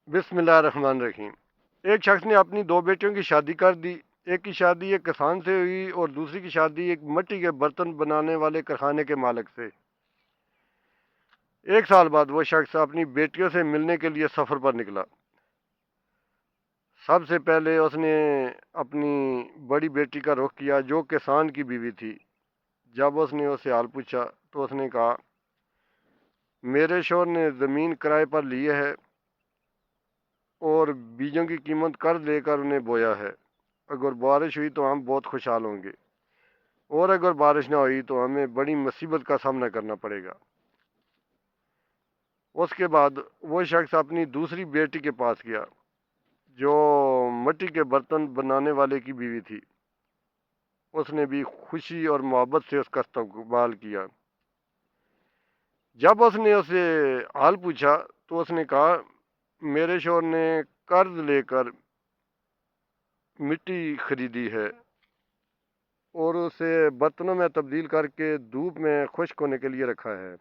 بسم اللہ الرحمن الرحیم۔ ایک شخص نے اپنی دو بیٹیوں کی شادی کر دی۔ ایک کی شادی ایک کسان سے ہوئی اور دوسری کی شادی ایک مٹی کے برتن بنانے والے کارخانے کے مالک سے۔ ایک سال بعد وہ شخص اپنی بیٹیوں سے ملنے کے لیے سفر پر نکلا۔ سب سے پہلے اس نے اپنی بڑی بیٹی کا رخ کیا جو کسان کی بیوی تھی۔ جب اس نے اسے حال پوچھا تو اس نے کہا، میرے شوہر نے زمین کرائے پر لی ہے اور بیجوں کی قیمت قرض لے کر انہیں بویا ہے۔ اگر بارش ہوئی تو ہم بہت خوشحال ہوں گے، اور اگر بارش نہ ہوئی تو ہمیں بڑی مصیبت کا سامنا کرنا پڑے گا۔ اس کے بعد وہ شخص اپنی دوسری بیٹی کے پاس گیا جو مٹی کے برتن بنانے والے کی بیوی تھی۔ اس نے بھی خوشی اور محبت سے اس کا استقبال کیا۔ جب اس نے اسے حال پوچھا تو اس نے کہا، میرے شوہر نے قرض لے کر مٹی خریدی ہے اور اسے برتنوں میں تبدیل کر کے دھوپ میں خشک ہونے کے لیے رکھا ہے۔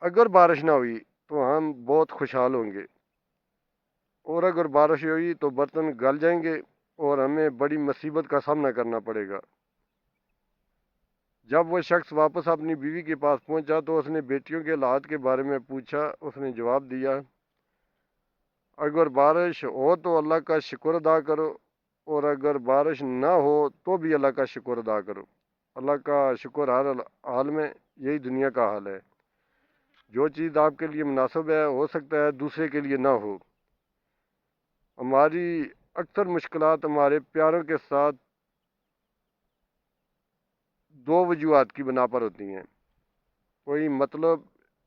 اگر بارش نہ ہوئی تو ہم بہت خوشحال ہوں گے، اور اگر بارش ہوئی تو برتن گل جائیں گے اور ہمیں بڑی مصیبت کا سامنا کرنا پڑے گا۔ جب وہ شخص واپس اپنی بیوی کے پاس پہنچا تو اس نے بیٹیوں کے حالات کے بارے میں پوچھا۔ اس نے جواب دیا، اگر بارش ہو تو اللہ کا شکر ادا کرو، اور اگر بارش نہ ہو تو بھی اللہ کا شکر ادا کرو۔ اللہ کا شکر ہر حال میں، یہی دنیا کا حال ہے۔ جو چیز آپ کے لیے مناسب ہے ہو سکتا ہے دوسرے کے لیے نہ ہو۔ ہماری اکثر مشکلات ہمارے پیاروں کے ساتھ دو وجوہات کی بنا پر ہوتی ہیں: کوئی مطلب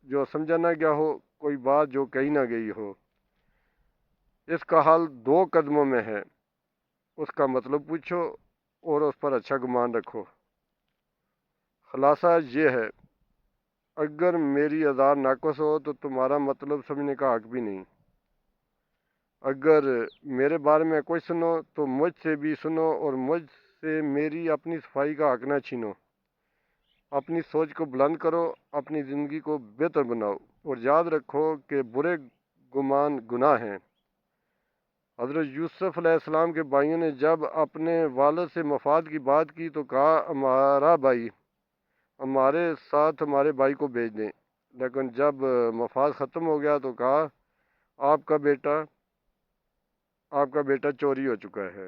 جو سمجھا نہ گیا ہو، کوئی بات جو کہی نہ گئی ہو۔ اس کا حل دو قدموں میں ہے: اس کا مطلب پوچھو اور اس پر اچھا گمان رکھو۔ خلاصہ یہ ہے، اگر میری اذار ناقص ہو تو تمہارا مطلب سمجھنے کا حق بھی نہیں۔ اگر میرے بارے میں کچھ سنو تو مجھ سے بھی سنو، اور مجھ سے میری اپنی صفائی کا حق نہ چھینو۔ اپنی سوچ کو بلند کرو، اپنی زندگی کو بہتر بناؤ، اور یاد رکھو کہ برے گمان گناہ ہیں۔ حضرت یوسف علیہ السلام کے بھائیوں نے جب اپنے والد سے مفاد کی بات کی تو کہا، ہمارا بھائی، ہمارے ساتھ ہمارے بھائی کو بھیج دیں۔ لیکن جب مفاد ختم ہو گیا تو کہا، آپ کا بیٹا چوری ہو چکا ہے۔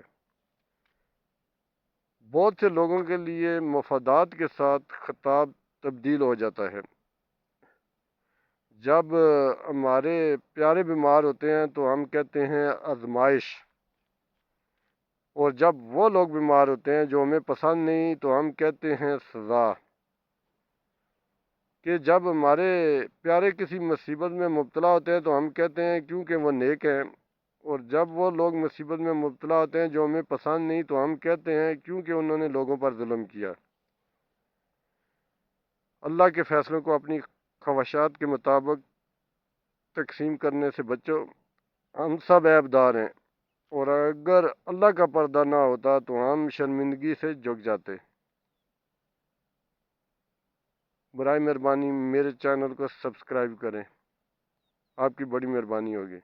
بہت سے لوگوں کے لیے مفادات کے ساتھ خطاب تبدیل ہو جاتا ہے۔ جب ہمارے پیارے بیمار ہوتے ہیں تو ہم کہتے ہیں آزمائش، اور جب وہ لوگ بیمار ہوتے ہیں جو ہمیں پسند نہیں تو ہم کہتے ہیں سزا۔ کہ جب ہمارے پیارے کسی مصیبت میں مبتلا ہوتے ہیں تو ہم کہتے ہیں کیونکہ وہ نیک ہیں، اور جب وہ لوگ مصیبت میں مبتلا ہوتے ہیں جو ہمیں پسند نہیں تو ہم کہتے ہیں کیونکہ انہوں نے لوگوں پر ظلم کیا۔ اللہ کے فیصلوں کو اپنی خواہشات کے مطابق تقسیم کرنے سے بچو۔ ہم سب عیب دار ہیں، اور اگر اللہ کا پردہ نہ ہوتا تو ہم شرمندگی سے جھک جاتے۔ برائے مہربانی میرے چینل کو سبسکرائب کریں، آپ کی بڑی مہربانی ہوگی۔